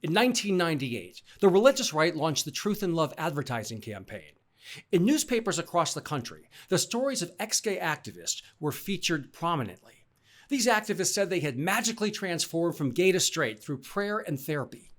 In 1998, the religious right launched the Truth and Love advertising campaign. In newspapers across the country, the stories of ex-gay activists were featured prominently. These activists said they had magically transformed from gay to straight through prayer and therapy.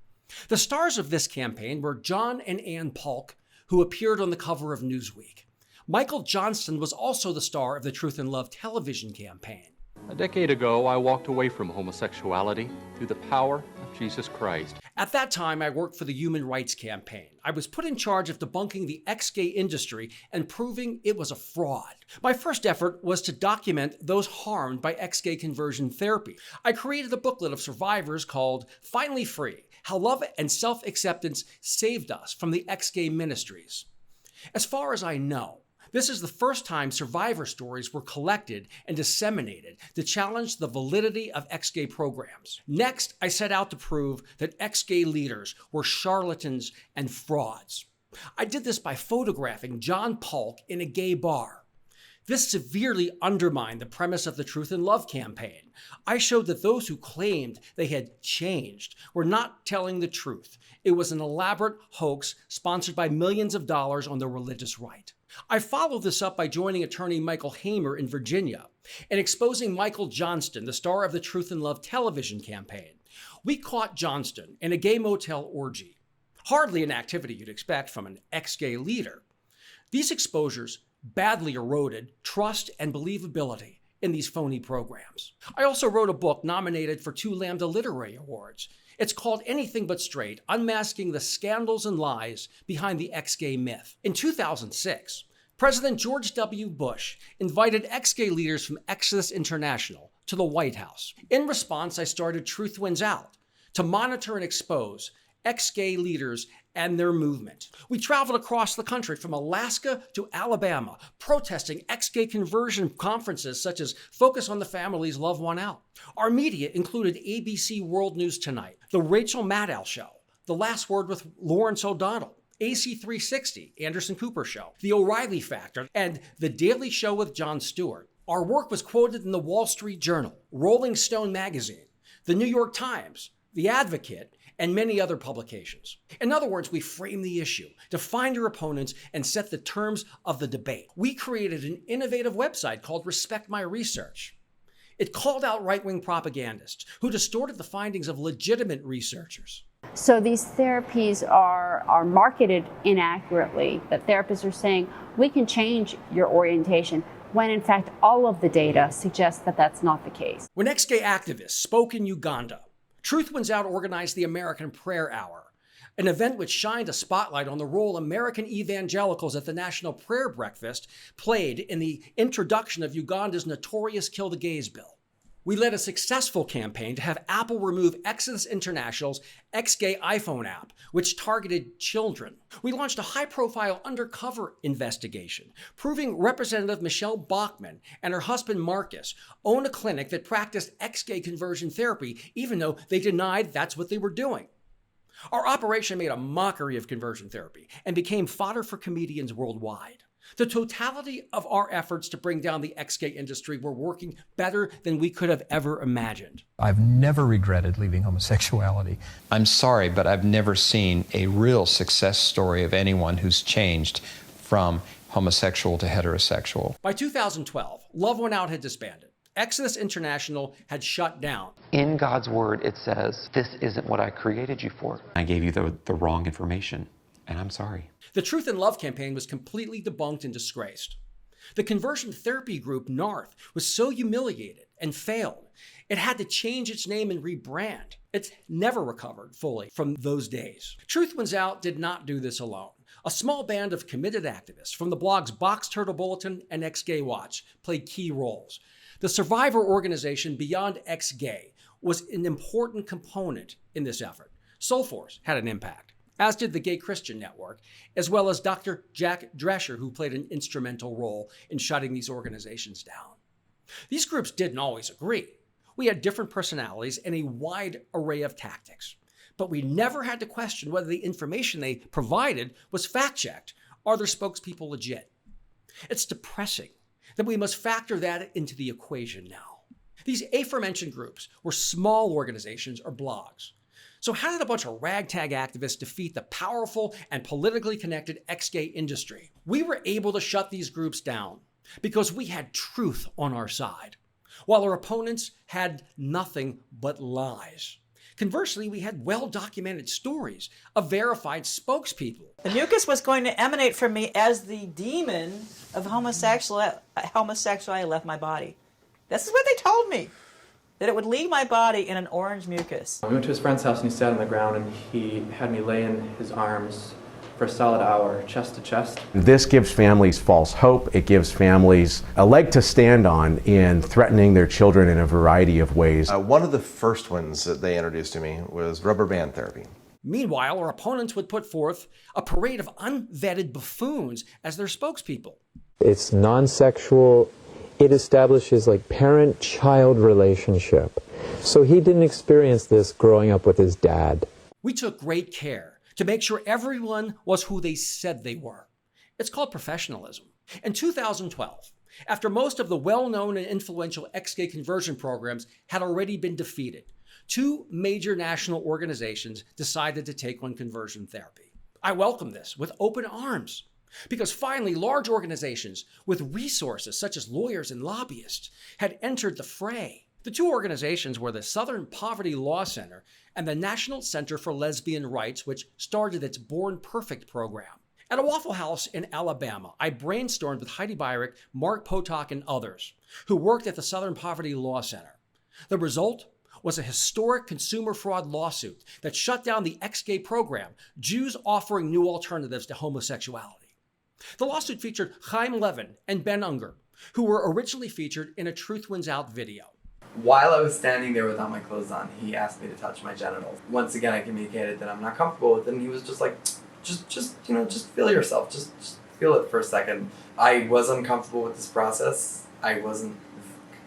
The stars of this campaign were John and Ann Polk, who appeared on the cover of Newsweek. Michael Johnston was also the star of the Truth and Love television campaign. A decade ago, I walked away from homosexuality through the power of Jesus Christ. At that time, I worked for the Human Rights Campaign. I was put in charge of debunking the ex-gay industry and proving it was a fraud. My first effort was to document those harmed by ex-gay conversion therapy. I created a booklet of survivors called Finally Free: How Love and Self-Acceptance Saved Us from the Ex-Gay Ministries. As far as I know, this is the first time survivor stories were collected and disseminated to challenge the validity of ex-gay programs. Next, I set out to prove that ex-gay leaders were charlatans and frauds. I did this by photographing John Polk in a gay bar. This severely undermined the premise of the Truth and Love campaign. I showed that those who claimed they had changed were not telling the truth. It was an elaborate hoax sponsored by millions of dollars on the religious right. I followed this up by joining attorney Michael Hamer in Virginia and exposing Michael Johnston, the star of the Truth and Love television campaign. We caught Johnston in a gay motel orgy. Hardly an activity you'd expect from an ex-gay leader. These exposures badly eroded trust and believability in these phony programs. I also wrote a book nominated for 2 Lambda Literary Awards. It's called Anything But Straight: Unmasking the Scandals and Lies Behind the Ex-Gay Myth. In 2006, President George W. Bush invited ex-gay leaders from Activist International to the White House. In response, I started Truth Wins Out to monitor and expose ex-gay leaders and their movement. We traveled across the country from Alaska to Alabama, protesting ex-gay conversion conferences such as Focus on the Family's Love One Out. Our media included ABC World News Tonight, The Rachel Maddow Show, The Last Word with Lawrence O'Donnell, AC360, Anderson Cooper Show, The O'Reilly Factor, and The Daily Show with Jon Stewart. Our work was quoted in the Wall Street Journal, Rolling Stone magazine, the New York Times, The Advocate, and many other publications. In other words, we framed the issue, defined your opponents, and set the terms of the debate. We created an innovative website called Respect My Research. It called out right-wing propagandists who distorted the findings of legitimate researchers. So these therapies are marketed inaccurately. That therapists are saying, we can change your orientation, when in fact all of the data suggests that that's not the case. When ex-gay activists spoke in Uganda, Truth Wins Out organized the American Prayer Hour, an event which shined a spotlight on the role American evangelicals at the National Prayer Breakfast played in the introduction of Uganda's notorious Kill the Gays bill. We led a successful campaign to have Apple remove Activist International's ex-gay iPhone app, which targeted children. We launched a high-profile undercover investigation, proving Representative Michelle Bachmann and her husband Marcus own a clinic that practiced ex-gay conversion therapy, even though they denied that's what they were doing. Our operation made a mockery of conversion therapy and became fodder for comedians worldwide. The totality of our efforts to bring down the ex-gay industry were working better than we could have ever imagined. I've never regretted leaving homosexuality. I'm sorry, but I've never seen a real success story of anyone who's changed from homosexual to heterosexual. By 2012, Love One Out had disbanded. Activist International had shut down. In God's word, it says, this isn't what I created you for. I gave you the wrong information, and I'm sorry. The Truth and Love campaign was completely debunked and disgraced. The conversion therapy group, Narth, was so humiliated and failed, it had to change its name and rebrand. It's never recovered fully from those days. Truth Wins Out did not do this alone. A small band of committed activists from the blogs Box Turtle Bulletin and Ex-Gay Watch played key roles. The survivor organization Beyond Ex-Gay was an important component in this effort. Soulforce had an impact, as did the Gay Christian Network, as well as Dr. Jack Drescher, who played an instrumental role in shutting these organizations down. These groups didn't always agree. We had different personalities and a wide array of tactics, but we never had to question whether the information they provided was fact-checked or their spokespeople legit. It's depressing that we must factor that into the equation now. These aforementioned groups were small organizations or blogs. So how did a bunch of ragtag activists defeat the powerful and politically connected ex-gay industry? We were able to shut these groups down because we had truth on our side, while our opponents had nothing but lies. Conversely, we had well-documented stories of verified spokespeople. The mucus was going to emanate from me as the demon of homosexuality left my body. This is what they told me, that it would leave my body in an orange mucus. We went to his friend's house and he sat on the ground and he had me lay in his arms for a solid hour, chest to chest. This gives families false hope. It gives families a leg to stand on in threatening their children in a variety of ways. One of the first ones that they introduced to me was rubber band therapy. Meanwhile, our opponents would put forth a parade of unvetted buffoons as their spokespeople. It's non-sexual. It establishes like parent-child relationship. So he didn't experience this growing up with his dad. We took great care to make sure everyone was who they said they were. It's called professionalism. In 2012, after most of the well-known and influential ex-gay conversion programs had already been defeated, 2 major national organizations decided to take on conversion therapy. I welcome this with open arms, because finally large organizations with resources such as lawyers and lobbyists had entered the fray. The 2 organizations were the Southern Poverty Law Center and the National Center for Lesbian Rights, which started its Born Perfect program. At a Waffle House in Alabama, I brainstormed with Heidi Beirich, Mark Potok, and others who worked at the Southern Poverty Law Center. The result was a historic consumer fraud lawsuit that shut down the ex-gay program, Jews offering new alternatives to homosexuality. The lawsuit featured Chaim Levin and Ben Unger, who were originally featured in a Truth Wins Out video. While I was standing there without my clothes on, he asked me to touch my genitals. Once again, I communicated that I'm not comfortable with it, and he was just like, just feel yourself, just feel it for a second. I was uncomfortable with this process. I wasn't,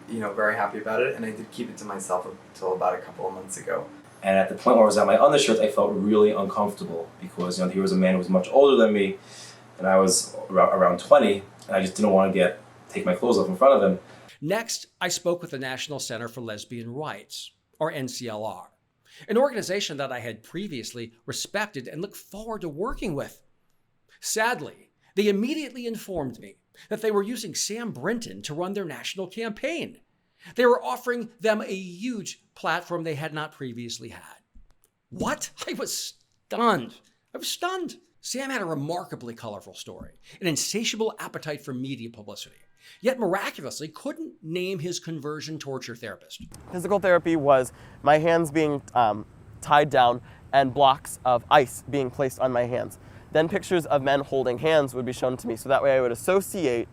very happy about it, and I did keep it to myself until about a couple of months ago. And at the point where I was at my undershirt, I felt really uncomfortable because, here was a man who was much older than me, and I was around 20, and I just didn't want to take my clothes off in front of him. Next, I spoke with the National Center for Lesbian Rights, or NCLR, an organization that I had previously respected and looked forward to working with. Sadly, they immediately informed me that they were using Sam Brinton to run their national campaign. They were offering them a huge platform they had not previously had. What? I was stunned. Sam had a remarkably colorful story, an insatiable appetite for media publicity, yet miraculously couldn't name his conversion torture therapist. Physical therapy was my hands being tied down and blocks of ice being placed on my hands. Then pictures of men holding hands would be shown to me, so that way I would associate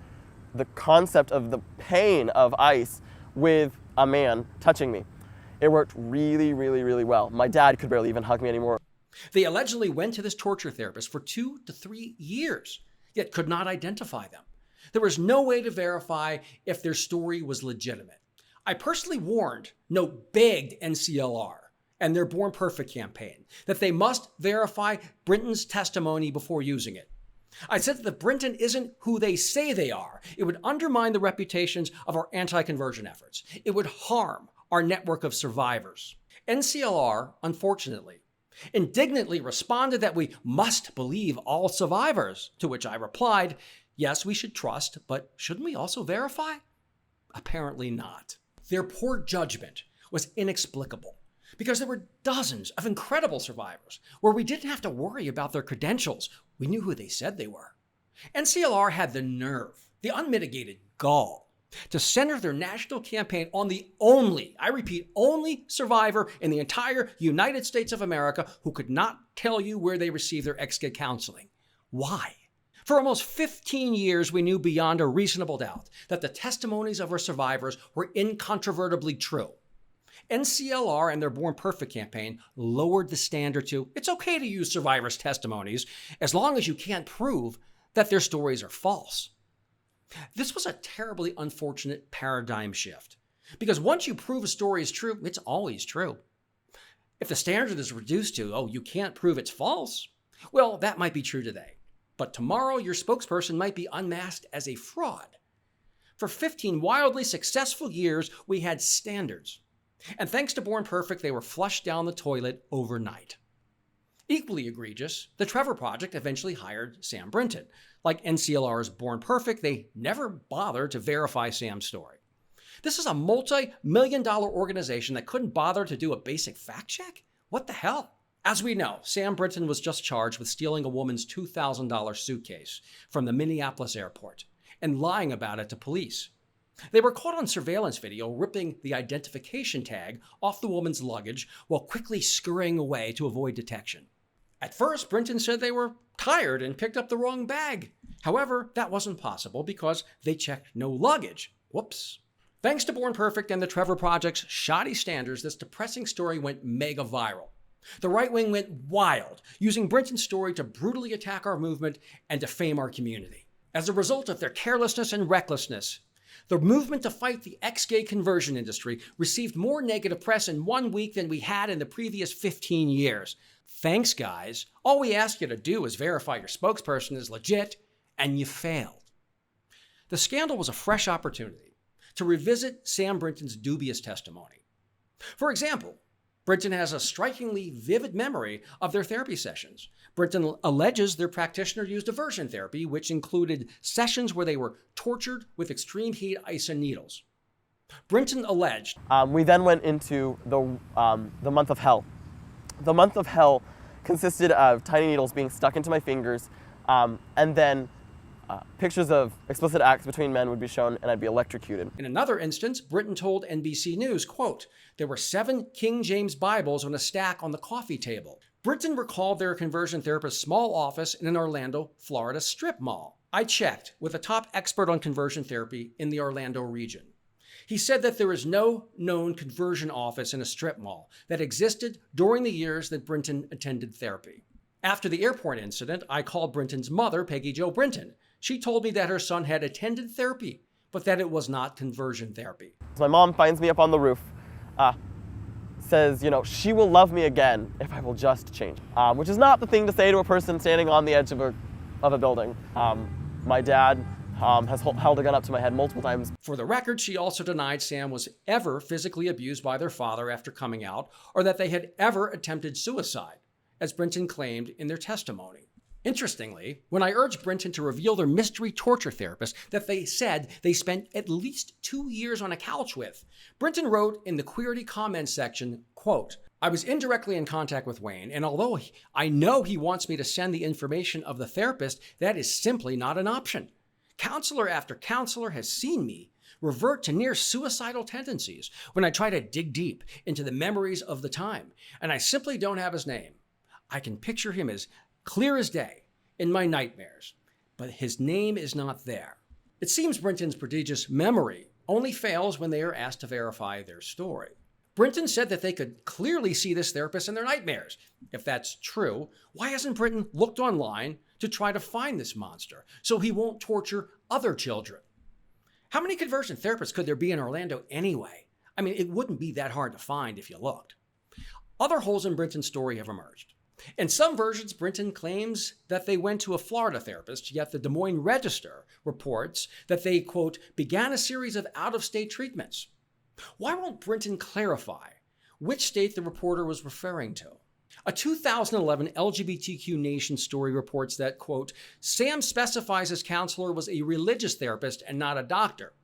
the concept of the pain of ice with a man touching me. It worked really, really, really well. My dad could barely even hug me anymore. They allegedly went to this torture therapist for 2 to 3 years, yet could not identify them. There was no way to verify if their story was legitimate. I personally begged NCLR and their Born Perfect campaign that they must verify Brinton's testimony before using it. I said that Brinton isn't who they say they are. It would undermine the reputations of our anti-conversion efforts. It would harm our network of survivors. NCLR, unfortunately, indignantly responded that we must believe all survivors, to which I replied, yes, we should trust, but shouldn't we also verify? Apparently not. Their poor judgment was inexplicable because there were dozens of incredible survivors where we didn't have to worry about their credentials. We knew who they said they were. NCLR had the nerve, the unmitigated gall, to center their national campaign on the only survivor in the entire United States of America who could not tell you where they received their ex-gay counseling. Why? For almost 15 years, we knew beyond a reasonable doubt that the testimonies of our survivors were incontrovertibly true. NCLR and their Born Perfect campaign lowered the standard to, it's okay to use survivors' testimonies as long as you can't prove that their stories are false. This was a terribly unfortunate paradigm shift, because once you prove a story is true, it's always true. If the standard is reduced to, you can't prove it's false, well, that might be true today. But tomorrow, your spokesperson might be unmasked as a fraud. For 15 wildly successful years, we had standards. And thanks to Born Perfect, they were flushed down the toilet overnight. Equally egregious, the Trevor Project eventually hired Sam Brinton. Like NCLR's Born Perfect, they never bothered to verify Sam's story. This is a multi-million-dollar organization that couldn't bother to do a basic fact check? What the hell? As we know, Sam Brinton was just charged with stealing a woman's $2,000 suitcase from the Minneapolis airport and lying about it to police. They were caught on surveillance video ripping the identification tag off the woman's luggage while quickly scurrying away to avoid detection. At first, Brinton said they were tired and picked up the wrong bag. However, that wasn't possible because they checked no luggage. Whoops. Thanks to Born Perfect and the Trevor Project's shoddy standards, this depressing story went mega viral. The right wing went wild, using Brinton's story to brutally attack our movement and defame our community. As a result of their carelessness and recklessness, the movement to fight the ex-gay conversion industry received more negative press in 1 week than we had in the previous 15 years. Thanks, guys. All we ask you to do is verify your spokesperson is legit, and you failed. The scandal was a fresh opportunity to revisit Sam Brinton's dubious testimony. For example, Brinton has a strikingly vivid memory of their therapy sessions. Brinton alleges their practitioner used diversion therapy, which included sessions where they were tortured with extreme heat, ice, and needles. Brinton alleged, we then went into the month of hell. The month of hell consisted of tiny needles being stuck into my fingers, and then pictures of explicit acts between men would be shown, and I'd be electrocuted. In another instance, Brinton told NBC News, quote, there were 7 King James Bibles on a stack on the coffee table. Brinton recalled their conversion therapist's small office in an Orlando, Florida strip mall. I checked with a top expert on conversion therapy in the Orlando region. He said that there is no known conversion office in a strip mall that existed during the years that Brinton attended therapy. After the airport incident, I called Brinton's mother, Peggy Jo Brinton. She told me that her son had attended therapy, but that it was not conversion therapy. So my mom finds me up on the roof, says, she will love me again if I will just change, which is not the thing to say to a person standing on the edge of a building. My dad has held a gun up to my head multiple times. For the record, she also denied Sam was ever physically abused by their father after coming out, or that they had ever attempted suicide, as Brinton claimed in their testimony. Interestingly, when I urged Brinton to reveal their mystery torture therapist that they said they spent at least 2 years on a couch with, Brinton wrote in the Queerty comments section, quote, I was indirectly in contact with Wayne, and although I know he wants me to send the information of the therapist, that is simply not an option. Counselor after counselor has seen me revert to near suicidal tendencies when I try to dig deep into the memories of the time, and I simply don't have his name. I can picture him as clear as day in my nightmares, but his name is not there. It seems Brinton's prodigious memory only fails when they are asked to verify their story. Brinton said that they could clearly see this therapist in their nightmares. If that's true, why hasn't Brinton looked online to try to find this monster so he won't torture other children? How many conversion therapists could there be in Orlando anyway? I mean, it wouldn't be that hard to find if you looked. Other holes in Brinton's story have emerged. In some versions, Brinton claims that they went to a Florida therapist, yet the Des Moines Register reports that they, quote, began a series of out-of-state treatments. Why won't Brinton clarify which state the reporter was referring to? A 2011 LGBTQ Nation story reports that, quote, Sam specifies his counselor was a religious therapist and not a doctor.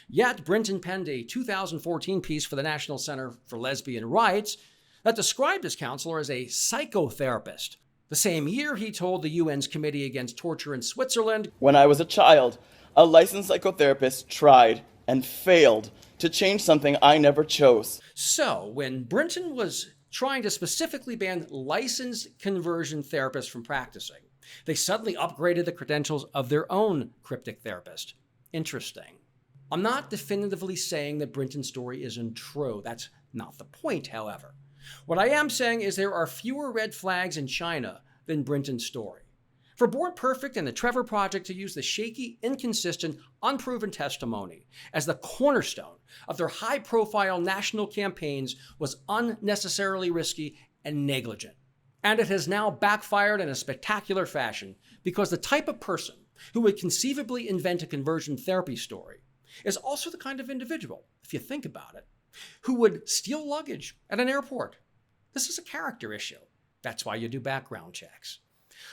Yet Brinton penned a 2014 piece for the National Center for Lesbian Rights that described his counselor as a psychotherapist. The same year, he told the UN's Committee Against Torture in Switzerland, when I was a child, a licensed psychotherapist tried and failed to change something I never chose. So, when Brinton was trying to specifically ban licensed conversion therapists from practicing, they suddenly upgraded the credentials of their own cryptic therapist. Interesting. I'm not definitively saying that Brinton's story isn't true. That's not the point, however. What I am saying is there are fewer red flags in China than Brinton's story. For Born Perfect and the Trevor Project to use the shaky, inconsistent, unproven testimony as the cornerstone of their high-profile national campaigns was unnecessarily risky and negligent. And it has now backfired in a spectacular fashion because the type of person who would conceivably invent a conversion therapy story is also the kind of individual, if you think about it, who would steal luggage at an airport. This is a character issue. That's why you do background checks.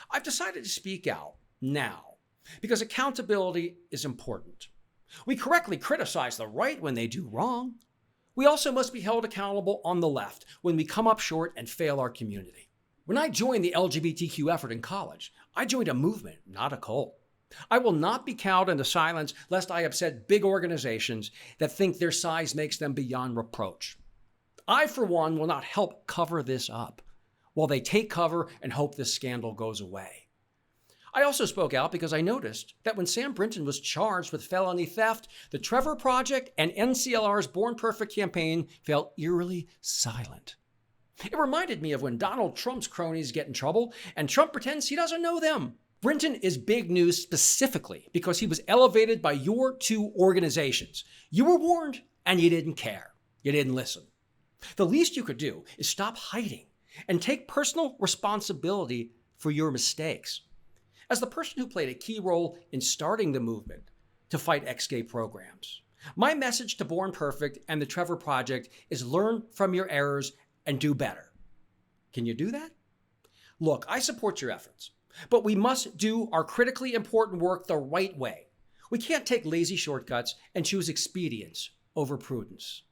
I've decided to speak out now because accountability is important. We correctly criticize the right when they do wrong. We also must be held accountable on the left when we come up short and fail our community. When I joined the LGBTQ effort in college, I joined a movement, not a cult. I will not be cowed into silence lest I upset big organizations that think their size makes them beyond reproach. I, for one, will not help cover this up while they take cover and hope this scandal goes away. I also spoke out because I noticed that when Sam Brinton was charged with felony theft, the Trevor Project and NCLR's Born Perfect campaign fell eerily silent. It reminded me of when Donald Trump's cronies get in trouble and Trump pretends he doesn't know them. Brinton is big news specifically because he was elevated by your two organizations. You were warned and you didn't care. You didn't listen. The least you could do is stop hiding and take personal responsibility for your mistakes. As the person who played a key role in starting the movement to fight ex-gay programs, my message to Born Perfect and the Trevor Project is learn from your errors and do better. Can you do that? Look, I support your efforts, but we must do our critically important work the right way. We can't take lazy shortcuts and choose expedience over prudence.